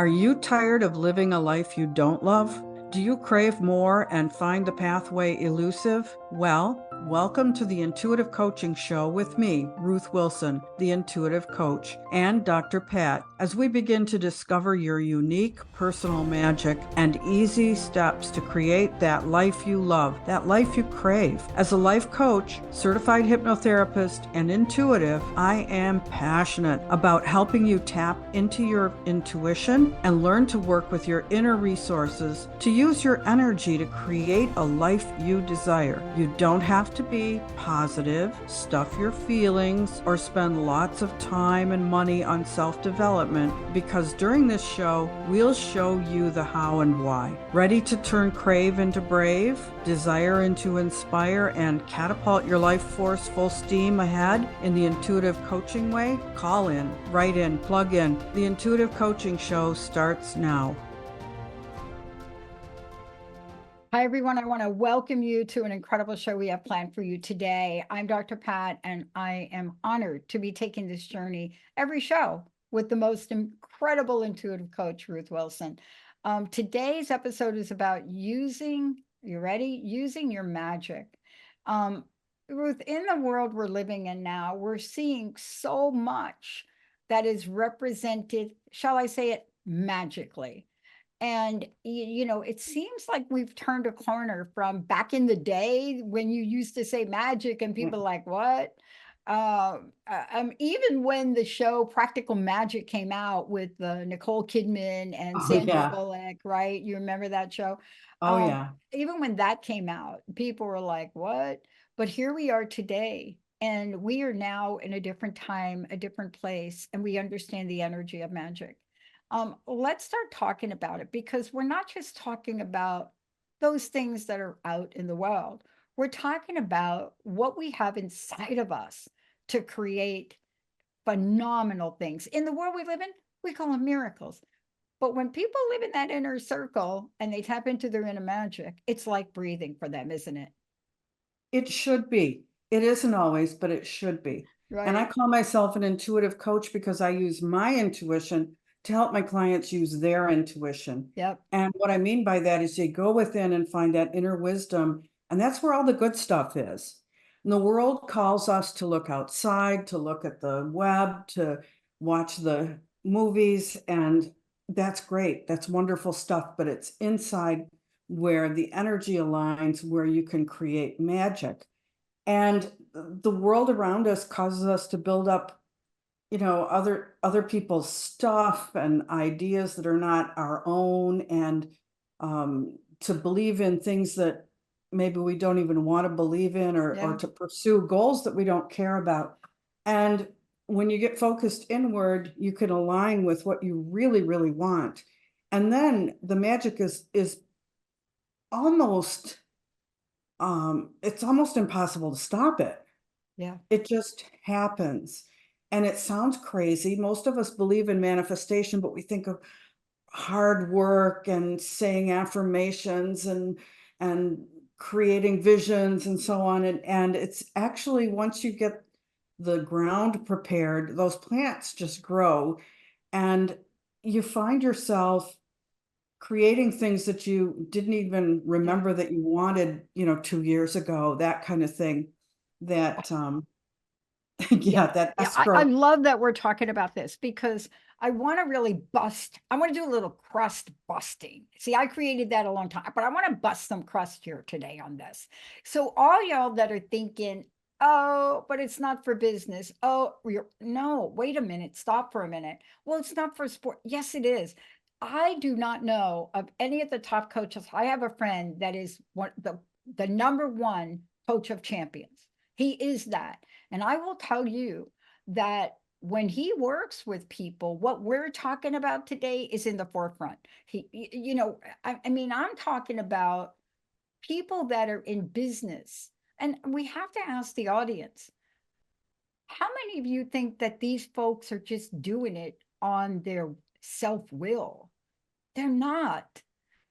Are you tired of living a life you don't love? Do you crave more and find the pathway elusive? Well, welcome to the Intuitive Coaching Show with me, Ruth Wilson, the Intuitive Coach, and Dr. Pat, as we begin to discover your unique personal magic and easy steps to create that life you love, that life you crave. As a life coach, certified hypnotherapist, and intuitive, I am passionate about helping you tap into your intuition and learn to work with your inner resources to use your energy to create a life you desire. You don't have to be positive, stuff your feelings, or spend lots of time and money on self-development, because during this show, we'll show you the how and why. Ready to turn crave into brave, desire into inspire, and catapult your life force full steam ahead in the intuitive coaching way? Call in, write in, plug in. The Intuitive Coaching Show starts now. Hi, everyone. I want to welcome you to an incredible show we have planned for you today. I'm Dr. Pat, and I am honored to be taking this journey every show with the most incredible intuitive coach, Ruth Wilson. Today's episode is about using your magic. Ruth, in the world we're living in now, we're seeing so much that is represented, shall I say it, magically. And, it seems like we've turned a corner from back in the day when you used to say magic and people like, what? Even when the show Practical Magic came out with Nicole Kidman and Sandra Bullock, right? You remember that show? Oh, yeah. Even when that came out, people were like, what? But here we are today. And we are now in a different time, a different place, and we understand the energy of magic. Let's start talking about it, because we're not just talking about those things that are out in the world. We're talking about what we have inside of us to create phenomenal things. In the world we live in, we call them miracles. But when people live in that inner circle and they tap into their inner magic, it's like breathing for them, isn't it? It should be. It isn't always, but it should be. And I Right. call myself an intuitive coach because I use my intuition to help my clients use their intuition. Yep. And what I mean by that is you go within and find that inner wisdom, and that's where all the good stuff is. And the world calls us to look outside, to look at the web, to watch the movies, and that's great. That's wonderful stuff, but it's inside where the energy aligns, where you can create magic. And the world around us causes us to build up, other people's stuff and ideas that are not our own, and to believe in things that maybe we don't even want to believe in, or to pursue goals that we don't care about. And when you get focused inward, you can align with what you really, really want. And then the magic is almost it's almost impossible to stop it. Yeah. It just happens. And it sounds crazy. Most of us believe in manifestation, but we think of hard work and saying affirmations and creating visions and so on. And it's actually, once you get the ground prepared, those plants just grow, and you find yourself creating things that you didn't even remember that you wanted, 2 years ago, that kind of thing. That that Yeah, I escrow. love that we're talking about this, because I want to really I want to do a little crust busting. See, I created that a long time, but I want to bust some crust here today on this. So all y'all that are thinking, oh, but it's not for business. Oh, no, wait a minute, stop for a minute. Well, it's not for sport. Yes, it is. I do not know of any of the top coaches. I have a friend that is the number one coach of champions. He is that. And I will tell you that when he works with people, what we're talking about today is in the forefront. I'm talking about people that are in business. And we have to ask the audience, how many of you think that these folks are just doing it on their self-will? They're not.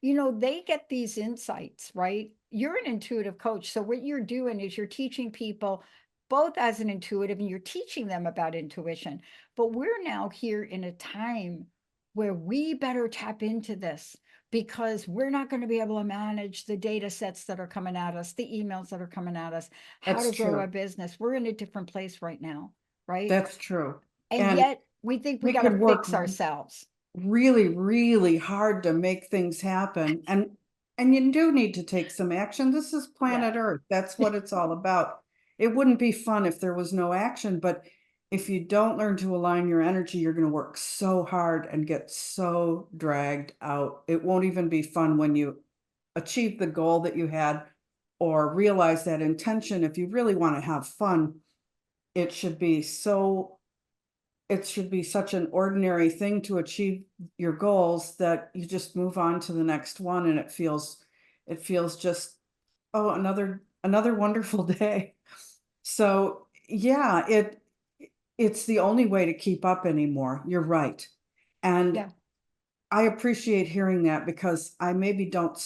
They get these insights, right? You're an intuitive coach. So what you're doing is you're teaching people both as an intuitive, and you're teaching them about intuition. But we're now here in a time where we better tap into this because we're not going to be able to manage the data sets that are coming at us, the emails that are coming at us, how That's to grow true. our business. We're in a different place right now, right? That's true. And And yet we think we we got to could work fix ourselves. really, really hard to make things happen. And you do need to take some action. This is Yeah. planet Earth. That's what it's all about. It wouldn't be fun if there was no action, but if you don't learn to align your energy, you're going to work so hard and get so dragged out. It won't even be fun when you achieve the goal that you had or realize that intention. If you really want to have fun, it should be so it should be such an ordinary thing to achieve your goals that you just move on to the next one, and it feels just, oh, another wonderful day. So yeah, it's the only way to keep up anymore. You're right. And Yeah. I appreciate hearing that because I maybe don't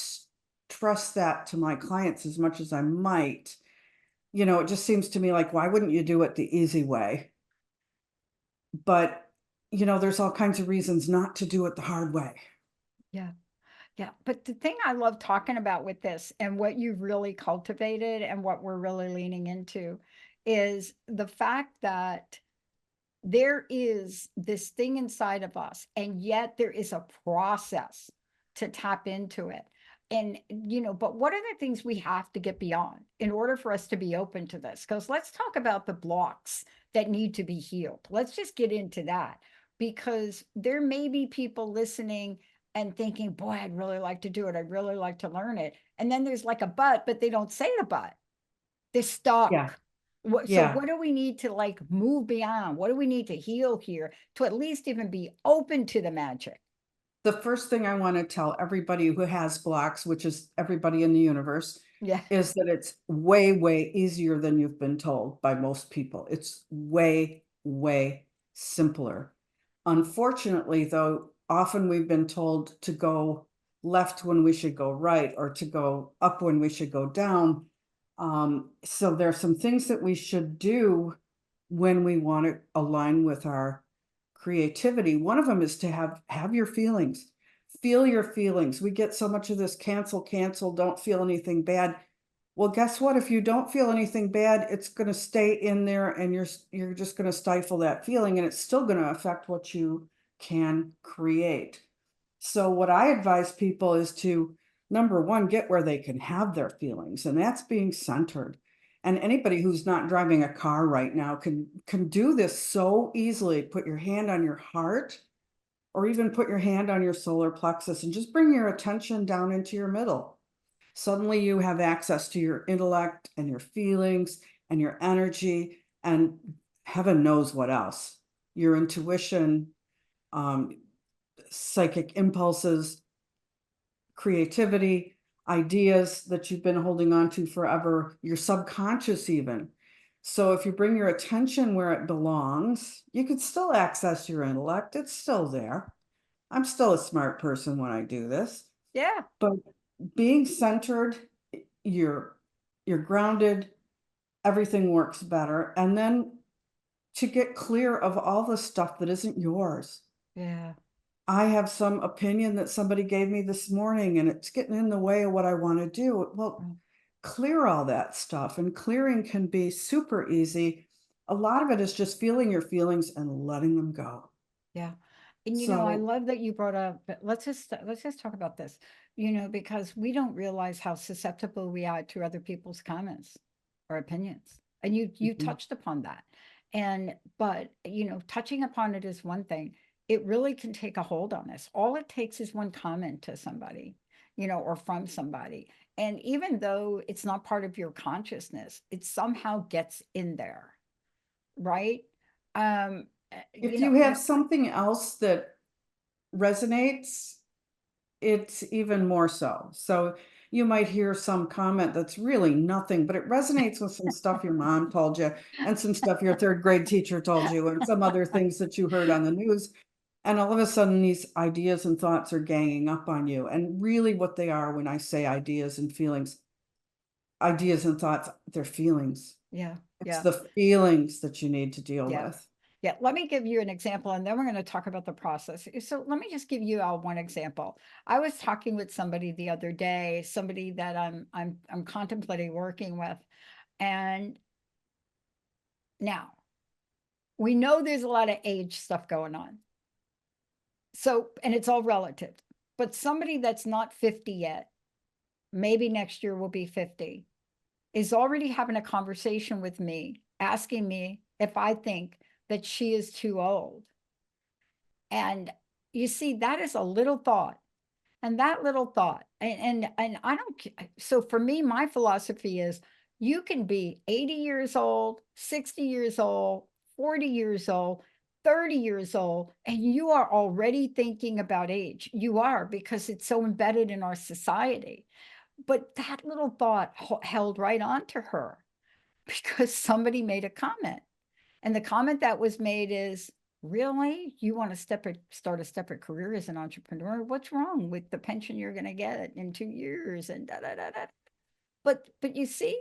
trust that to my clients as much as I might. It just seems to me like, why wouldn't you do it the easy way? But, there's all kinds of reasons not to do it the hard way. Yeah. Yeah. But the thing I love talking about with this and what you've really cultivated and what we're really leaning into is the fact that there is this thing inside of us, and yet there is a process to tap into it. And, but what are the things we have to get beyond in order for us to be open to this? Because let's talk about the blocks that need to be healed. Let's just get into that because there may be people listening and thinking, boy, I'd really like to do it. I'd really like to learn it. And then there's like a but they don't say the but. They're Yeah. stuck. So Yeah. what do we need to like move beyond? What do we need to heal here to at least even be open to the magic? The first thing I want to tell everybody who has blocks, which is everybody in the universe, Yeah. is that it's way, way easier than you've been told by most people. It's way, way simpler. Unfortunately, though, often we've been told to go left when we should go right, or to go up when we should go down. So there are some things that we should do when we want to align with our creativity. One of them is to have your feelings. Feel your feelings. We get so much of this cancel, don't feel anything bad. Well, guess what? If you don't feel anything bad, it's going to stay in there, and you're just going to stifle that feeling, and it's still going to affect what you can create. So what I advise people is to, number one, get where they can have their feelings, and that's being centered. And anybody who's not driving a car right now can do this so easily. Put your hand on your heart, or even put your hand on your solar plexus, and just bring your attention down into your middle. Suddenly you have access to your intellect and your feelings and your energy, and heaven knows what else. Your intuition, um, psychic impulses, creativity, ideas that you've been holding on to forever, your subconscious even. So if you bring your attention where it belongs, you could still access your intellect. It's still there. I'm still a smart person when I do this, Yeah. but being centered, you're you're grounded, everything works better. And then to get clear of all the stuff that isn't yours. Yeah. I have some opinion that somebody gave me this morning, and it's getting in the way of what I want to do. Well, Mm. clear all that stuff, and clearing can be super easy. A lot of it is just feeling your feelings and letting them go. Yeah. And I So, love that you brought up, but let's just talk about this, because we don't realize how susceptible we are to other people's comments or opinions. And you mhm. touched upon that. But touching upon it is one thing. It really can take a hold on us. All it takes is one comment to somebody, or from somebody. And even though it's not part of your consciousness, it somehow gets in there, right? Um, If you have something else that resonates, it's even more so. So you might hear some comment that's really nothing, but it resonates with some stuff your mom told you, and some stuff your third grade teacher told you, and some other things that you heard on the news. And all of a sudden, these ideas and thoughts are ganging up on you. And really, what they are, when I say ideas and feelings, ideas and thoughts, they're feelings. Yeah, It's yeah, the feelings that you need to deal yeah, with. Yeah, let me give you an example, and then we're going to talk about the process. So let me just give you one example. I was talking with somebody the other day, somebody that I'm contemplating working with, and now we know there's a lot of age stuff going on. So, and it's all relative. But somebody that's not 50 yet, maybe next year will be 50, is already having a conversation with me, asking me if I think that she is too old. And you see, that is a little thought. And that little thought, and I don't, so for me, my philosophy is you can be 80 years old, 60 years old, 40 years old, 30 years old, and you are already thinking about age. You are, because it's so embedded in our society. But that little thought held right on to her because somebody made a comment. And the comment that was made is, really? You want to start a separate career as an entrepreneur? What's wrong with the pension you're going to get in 2 years and da da da da? But you see,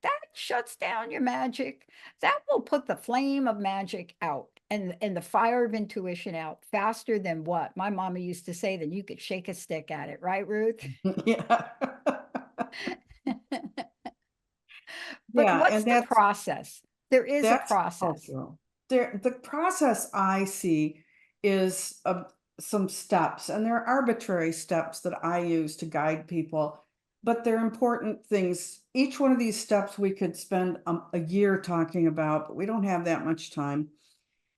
that shuts down your magic. That will put the flame of magic out and the fire of intuition out faster than what my mama used to say, that you could shake a stick at it, right, Ruth? Yeah. But Yeah, what's and the process? There is a that's process. cultural. The process I see is some steps, and they're arbitrary steps that I use to guide people, but they're important things. Each one of these steps we could spend a year talking about, but we don't have that much time,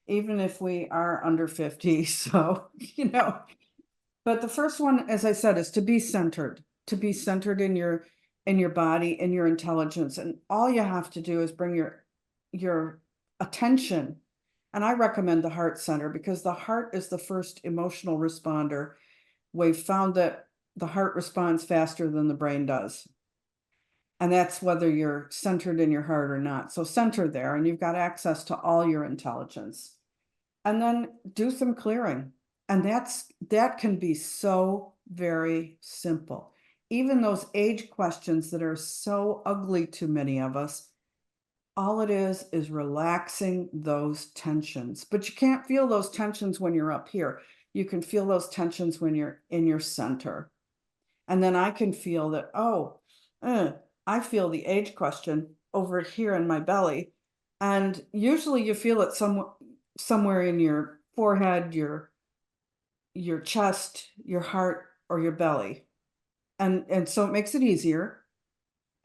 even if we are under 50. So, but the first one, as I said, is to be centered in your body, in your intelligence. And all you have to do is bring your attention. And I recommend the heart center because the heart is the first emotional responder. We've found that the heart responds faster than the brain does. And that's whether you're centered in your heart or not. So center there, and you've got access to all your intelligence. And then do some clearing. And that can be so very simple. Even those age questions that are so ugly to many of us, all it is relaxing those tensions. But you can't feel those tensions when you're up here. You can feel those tensions when you're in your center. And then I can feel that, I feel the age question over here in my belly. And usually you feel it somewhere in your forehead, your chest, your heart, or your belly. And so it makes it easier.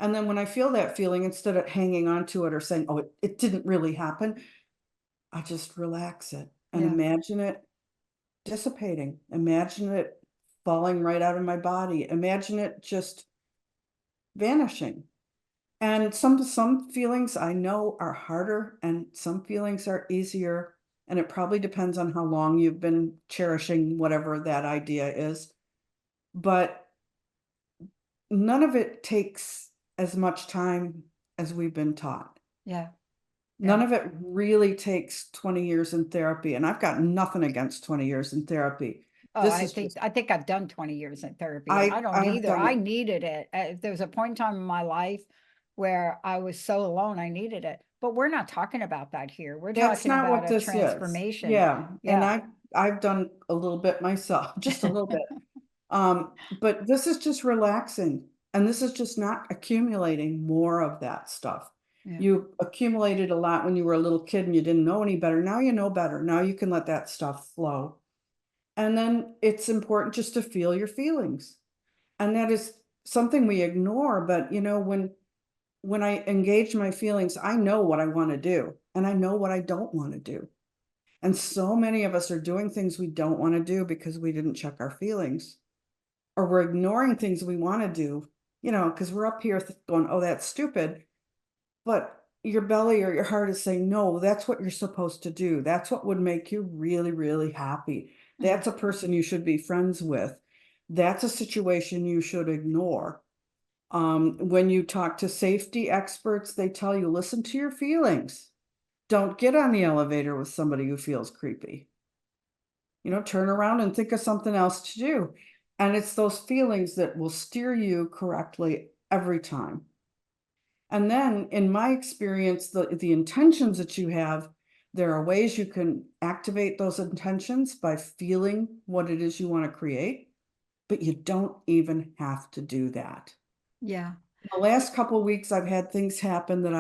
And then when I feel that feeling, instead of hanging on to it or saying, oh, it didn't really happen, I just relax it and Yeah. imagine it dissipating. Imagine it falling right out of my body. Imagine it just vanishing. And some feelings I know are harder and some feelings are easier. And it probably depends on how long you've been cherishing whatever that idea is. But none of it takes as much time as we've been taught. Yeah. None Yeah. of it really takes 20 years in therapy. And I've got nothing against 20 years in therapy. Oh, This I is think just, I think I've done 20 years in therapy, and I don't I've either. done I it. needed it. There was a point in time in my life where I was so alone, I needed it. But we're not talking about that here. We're That's talking not about what a this is. transformation. Yeah. And Yeah. I've done a little bit myself, just a little bit. But this is just relaxing. And this is just not accumulating more of that stuff. Yeah. You accumulated a lot when you were a little kid and you didn't know any better. Now you know better. Now you can let that stuff flow. And then it's important just to feel your feelings. And that is something we ignore. But when I engage my feelings, I know what I want to do and I know what I don't want to do. And so many of us are doing things we don't want to do because we didn't check our feelings, or we're ignoring things we want to do, because we're up here going, oh, that's stupid. But your belly or your heart is saying, no, that's what you're supposed to do. That's what would make you really, really happy. Mm. That's a person you should be friends with. That's a situation you should ignore. When you talk to safety experts, they tell you, listen to your feelings. Don't get on the elevator with somebody who feels creepy. Turn around and think of something else to do. And it's those feelings that will steer you correctly every time. And then in my experience, the intentions that you have There are ways you can activate those intentions by feeling what it is you want to create, but you don't even have to do that. Yeah. The last couple of weeks I've had things happen that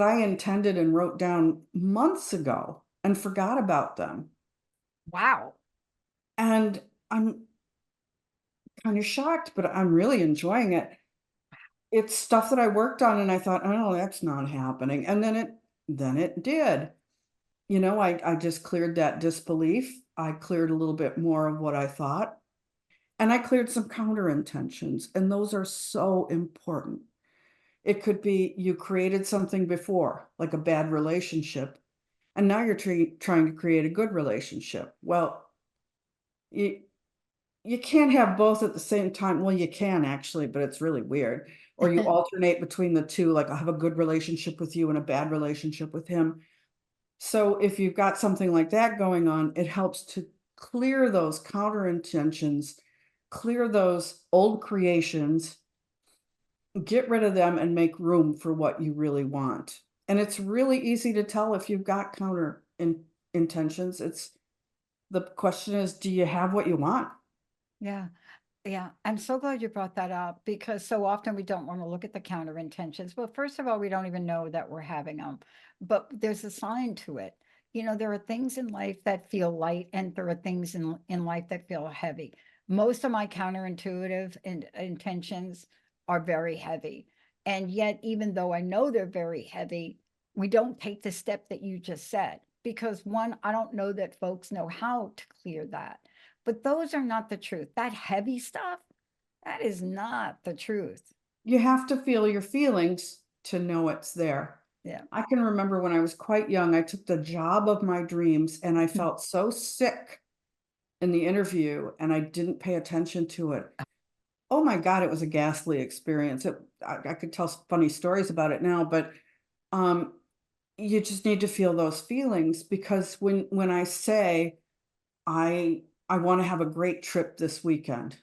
I intended and wrote down months ago and forgot about them. Wow. And I'm kind of shocked, but I'm really enjoying it. It's stuff that I worked on and I thought, "Oh, that's not happening." And then it did. I just cleared that disbelief. I cleared a little bit more of what I thought, and I cleared some counter intentions, and those are so important. It could be you created something before, like a bad relationship, and now you're trying to create a good relationship. Well, you you can't have both at the same time. Well, you can actually, but it's really weird. Or you alternate between the two, like I have a good relationship with you and a bad relationship with him. So if you've got something like that going on, it helps to clear those counter intentions, clear those old creations, get rid of them and make room for what you really want. And it's really easy to tell if you've got intentions. It's the question is, do you have what you want? Yeah. Yeah, I'm so glad you brought that up because so often we don't want to look at the counter intentions. Well, first of all, we don't even know that we're having them, but there's a sign to it. There are things in life that feel light and there are things in life that feel heavy. Most of my counterintuitive intentions are very heavy. And yet, even though I know they're very heavy, we don't take the step that you just said because one, I don't know that folks know how to clear that. But those are not the truth. That heavy stuff, that is not the truth. You have to feel your feelings to know it's there. Yeah. I can remember when I was quite young, I took the job of my dreams and I felt so sick in the interview and I didn't pay attention to it. Oh my God, it was a ghastly experience. I could tell funny stories about it now, but um, you just need to feel those feelings because when I say I want to have a great trip this weekend,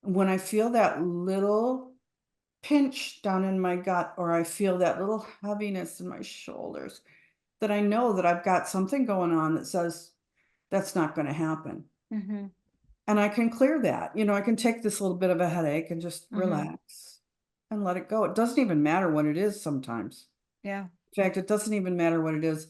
when I feel that little pinch down in my gut or I feel that little heaviness in my shoulders, that I know that I've got something going on that says that's not going to happen. Mm-hmm. And I can clear that. I can take this little bit of a headache and just Mm-hmm. relax and let it go. It doesn't even matter what it is sometimes. Yeah. In fact, it doesn't even matter what it is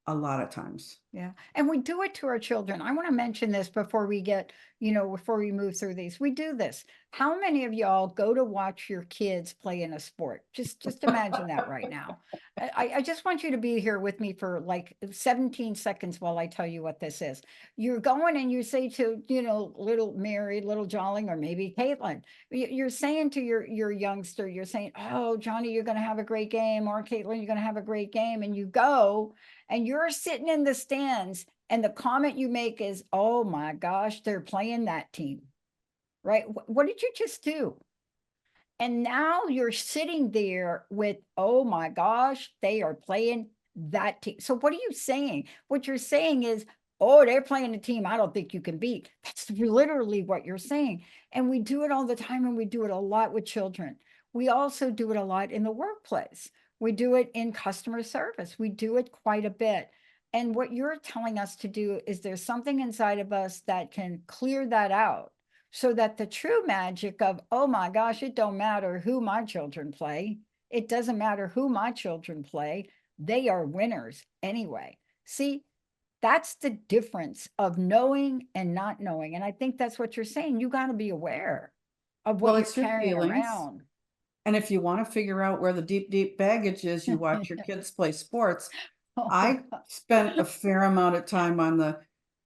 a lot of times. Yeah. And we do it to our children. I want to mention this before we get, before we move through these. We do this. How many of y'all go to watch your kids play in a sport? Just imagine that right now. I just want you to be here with me for like 17 seconds while I tell you what this is. You're going and you say to, little Mary, little Jolly, or maybe Caitlin, you're saying to your youngster, you're saying, "Oh, Johnny, you're going to have a great game," or "Caitlin, you're going to have a great game." And you go and you're sitting in the stands and the comment you make is, "Oh my gosh, they're playing that team," right? What did you just do? And now you're sitting there with, "Oh my gosh, they are playing that team." So what are you saying? What you're saying is, "Oh, they're playing a team I don't think you can beat." That's literally what you're saying. And we do it all the time, and we do it a lot with children. We also do it a lot in the workplace. We do it in customer service. We do it quite a bit. And what you're telling us to do is there's something inside of us that can clear that out so that the true magic of, "Oh my gosh, it don't matter who my children play. It doesn't matter who my children play. They are winners anyway." See, that's the difference of knowing and not knowing. And I think that's what you're saying. You got to be aware of what Well, you're it's your carrying feelings. around. And if you want to figure out where the deep, deep baggage is, you watch your kids play sports. I spent a fair amount of time on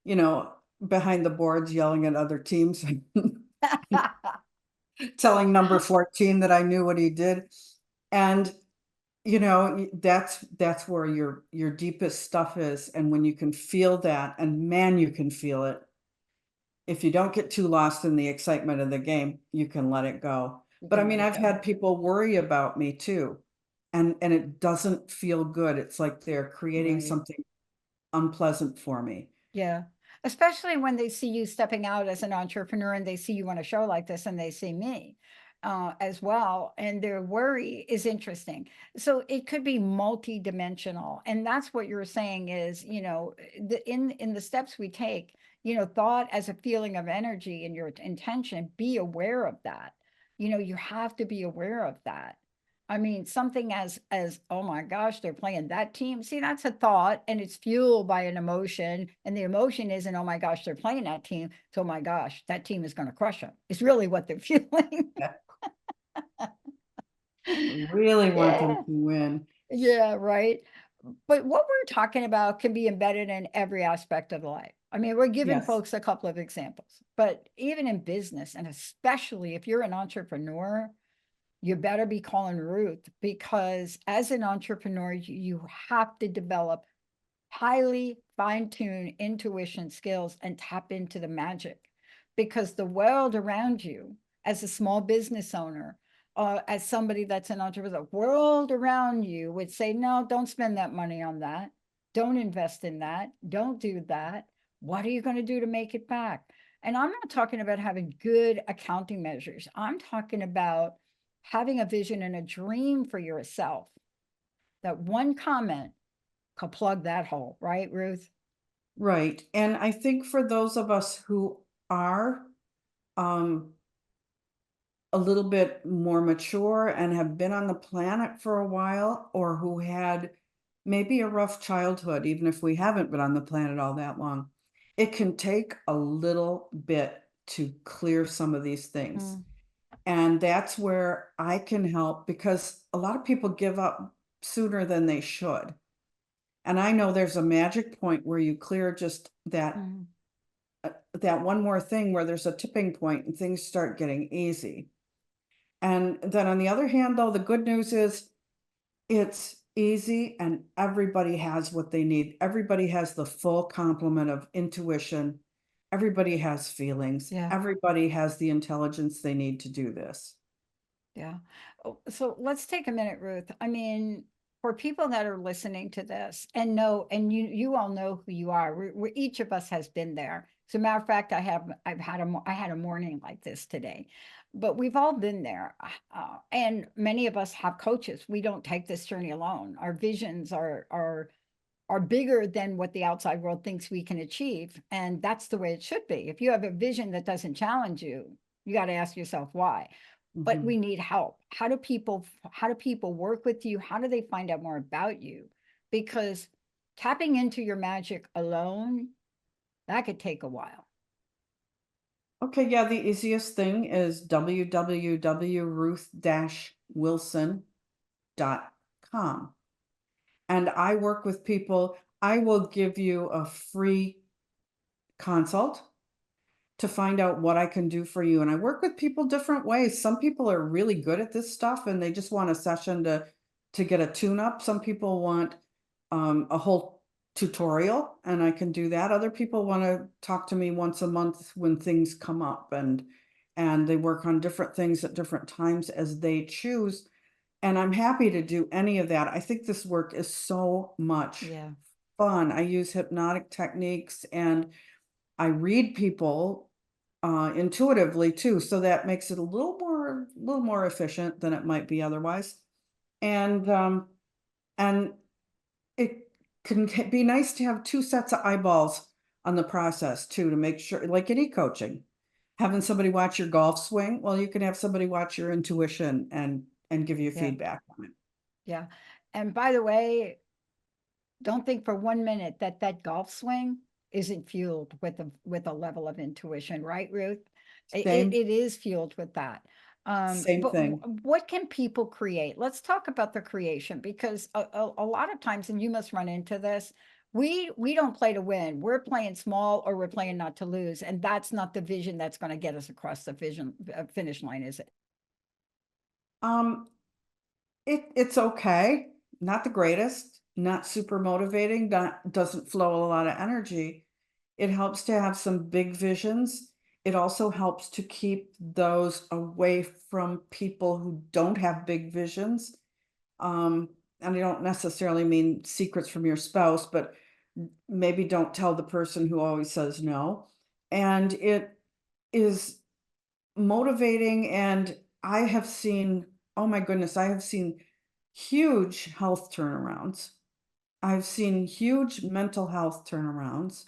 you know, behind the boards yelling at other teams, telling number 14 that I knew what he did. And that's where your deepest stuff is. And when you can feel that, and man, you can feel it. If you don't get too lost in the excitement of the game, you can let it go. You But I can mean, let it I've go. had people worry about me too. And it doesn't feel good. It's like they're creating Right. something unpleasant for me. Yeah. Especially when they see you stepping out as an entrepreneur and they see you on a show like this and they see me. as well, and their worry is interesting. So it could be multidimensional, and that's what you're saying is, in the steps we take, thought as a feeling of energy and your intention, be aware of that. You have to be aware of that. I mean, something as oh my gosh, they're playing that team. See, that's a thought, and it's fueled by an emotion, and the emotion isn't oh my gosh, they're playing that team. So oh my gosh, that team is going to crush them. It's really what they're feeling. Really want them Yeah. to win. Yeah, right. But what we're talking about can be embedded in every aspect of life. I mean, we're giving Yes. folks a couple of examples, but even in business, and especially if you're an entrepreneur, you better be calling Ruth, because as an entrepreneur, you have to develop highly fine-tuned intuition skills and tap into the magic, because the world around you, as a small business owner, as somebody that's an entrepreneur, the world around you would say, no, don't spend that money on that. Don't invest in that. Don't do that. What are you going to do to make it back? And I'm not talking about having good accounting measures. I'm talking about having a vision and a dream for yourself. That one comment could plug that hole, right, Ruth? Right. And I think for those of us who are um, a little bit more mature and have been on the planet for a while, or who had maybe a rough childhood, even if we haven't been on the planet all that long, it can take a little bit to clear some of these things. Mm, And that's where I can help, because a lot of people give up sooner than they should. And I know there's a magic point where you clear just mm, that one more thing, where there's a tipping point and things start getting easy. And then on the other hand, though, the good news is it's easy and everybody has what they need. Everybody has the full complement of intuition. Everybody has feelings. yeah. Everybody has the intelligence they need to do this. Yeah. Oh, so let's take a minute, Ruth. I mean, for people that are listening to this and know, and you all know who you are. Each of us has been there. As a matter of fact, I had a morning like this today, but we've all been there. And many of us have coaches. We don't take this journey alone. Our visions are bigger than what the outside world thinks we can achieve, and that's the way it should be. If you have a vision that doesn't challenge you, you got to ask yourself why. But Mhm. we need help. How do people work with you? How do they find out more about you? Because tapping into your magic alone, that could take a while. Okay, yeah, the easiest thing is www.ruth-wilson.com. And I work with people. I will give you a free consult to find out what I can do for you. And I work with people different ways. Some people are really good at this stuff and they just want a session to get a tune up. Some people want a whole tutorial, and I can do that. Other people want to talk to me once a month when things come up, and they work on different things at different times as they choose. And I'm happy to do any of that. I think this work is so much Yeah. fun. I use hypnotic techniques and I read people intuitively too, so that makes it a little more efficient than it might be otherwise. And it can be nice to have two sets of eyeballs on the process too, to make sure, like in e-coaching, having somebody watch your golf swing. Well, you can have somebody watch your intuition and give you Yeah. feedback on it. Yeah. And by the way, don't think for 1 minute that that golf swing isn't fueled with a level of intuition, right, Ruth? It, it, Same it is fueled with that. same But thing. what can people create? Let's talk about the creation, because a lot of times, and you must run into this, we don't play to win. We're playing small, or we're playing not to lose, and that's not the vision that's going to get us across the vision finish line, is it? Um, it's okay. Not the greatest, not super motivating, not doesn't flow a lot of energy. It helps to have some big visions. It also helps to keep those away from people who don't have big visions. Um, and I don't necessarily mean secrets from your spouse, but maybe don't tell the person who always says no. And it is motivating, and I have seen, oh my goodness, I have seen huge health turnarounds. I've seen huge mental health turnarounds.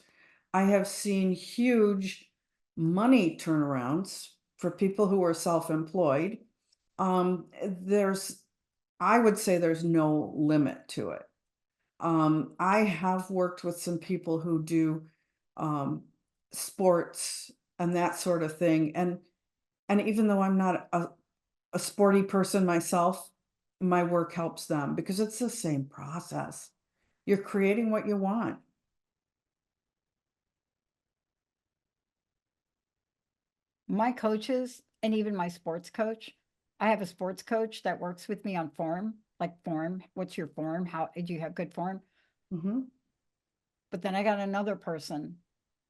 I have seen huge money turnarounds for people who are self-employed. There's, I would say there's no limit to it. I have worked with some people who do um, sports and that sort of thing. And even though I'm not a sporty person myself, my work helps them because it's the same process. You're creating what you want. My coaches and even my sports coach, I have a sports coach that works with me on form, like form. What's your form? How do you have good form? Mhm. But then I got another person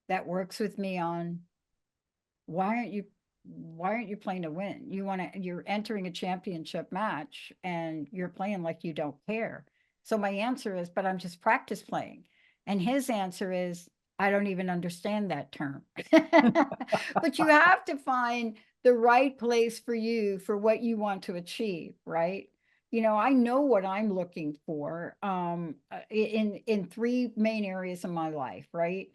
that works with me on why aren't you why aren't you playing to win? You're entering a championship match and you're playing like you don't care. So my answer is, but I'm just practice playing. And his answer is, I don't even understand that term. But you have to find the right place for you for what you want to achieve, right? I know what I'm looking for in three main areas of my life, right?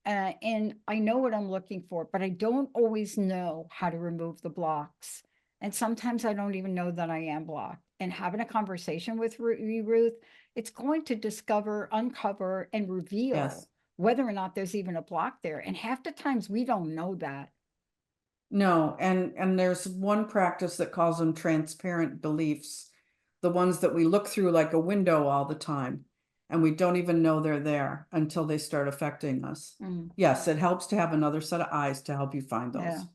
And I know what I'm looking for, but I don't always know how to remove the blocks. And sometimes I don't even know that I am blocked. And having a conversation with you, Ruth, it's going to uncover, and reveal Yes. whether or not there's even a block there. And half the times we don't know that. No, and there's one practice that calls them transparent beliefs, the ones that we look through like a window all the time, and we don't even know they're there until they start affecting us. Mm, Yes, it helps to have another set of eyes to help you find yeah. those.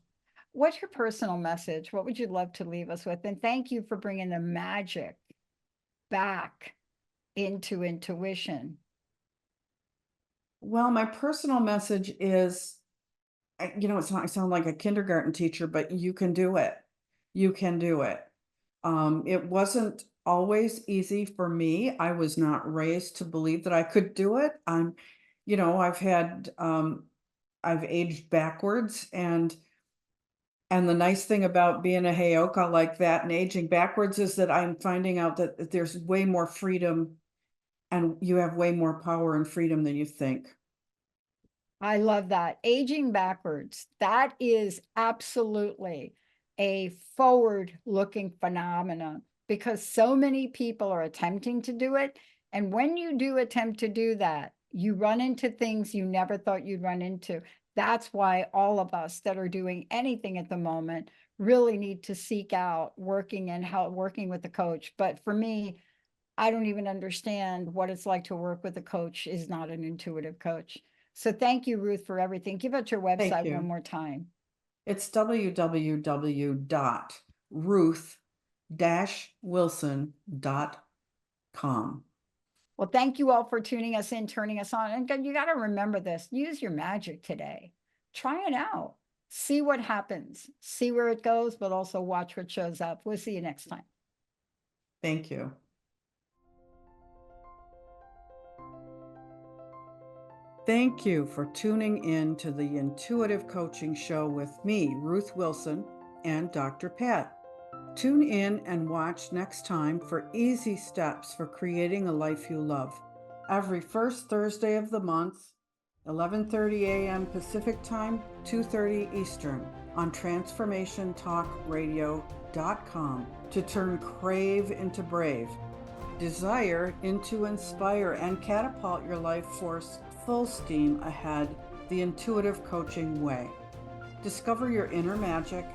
What's your personal message? What would you love to leave us with? And thank you for bringing the magic back into intuition. Well, my personal message is, I sound like a kindergarten teacher, but you can do it. You can do it. It wasn't always easy for me. I was not raised to believe that I could do it. I've had, I've aged backwards, and the nice thing about being a Heyoka like that and aging backwards is that I'm finding out that there's way more freedom and you have way more power and freedom than you think. I love that. Aging backwards. That is absolutely a forward looking phenomenon because so many people are attempting to do it. And when you do attempt to do that, you run into things you never thought you'd run into. That's why all of us that are doing anything at the moment really need to seek out working with a coach. But for me, I don't even understand what it's like to work with a coach is not an intuitive coach. So thank you, Ruth, for everything. Give out your Thank website one you. more time. It's www.ruth-wilson.com. Well, thank you all for tuning us in, turning us on. And you got to remember this, use your magic today. Try it out. See what happens. See where it goes, but also watch what shows up. We'll see you next time. Thank you. Thank you for tuning in to the Intuitive Coaching Show with me, Ruth Wilson, and Dr. Pat. Tune in and watch next time for easy steps for creating a life you love. Every first Thursday of the month, 11:30 a.m. Pacific Time, 2:30 Eastern, on transformationtalkradio.com to turn crave into brave, desire into inspire, and catapult your life force full steam ahead the intuitive coaching way. Discover your inner magic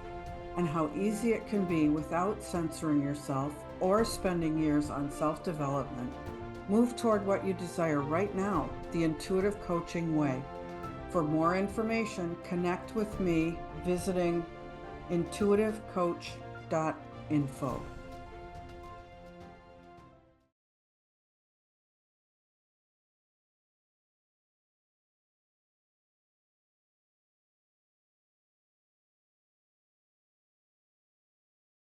and how easy it can be without censoring yourself or spending years on self-development. Move toward what you desire right now, the intuitive coaching way. For more information, connect with me visiting intuitivecoach.info.